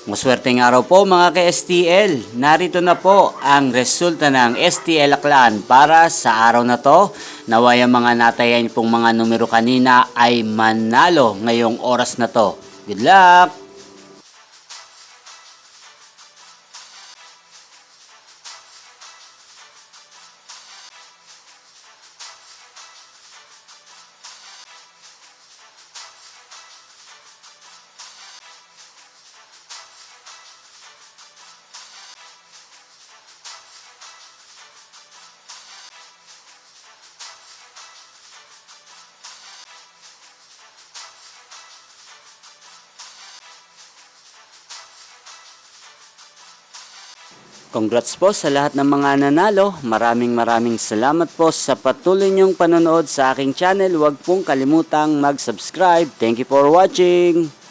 Maswerteng araw po mga ka-STL. Narito na po ang resulta ng STL Aklan para sa araw na to. Naway ang mga natayan pong mga numero kanina ay manalo ngayong oras na to. Good luck! Congrats po sa lahat ng mga nanalo. Maraming salamat po sa patuloy niyong panonood sa aking channel. Huwag pong kalimutang mag-subscribe. Thank you for watching.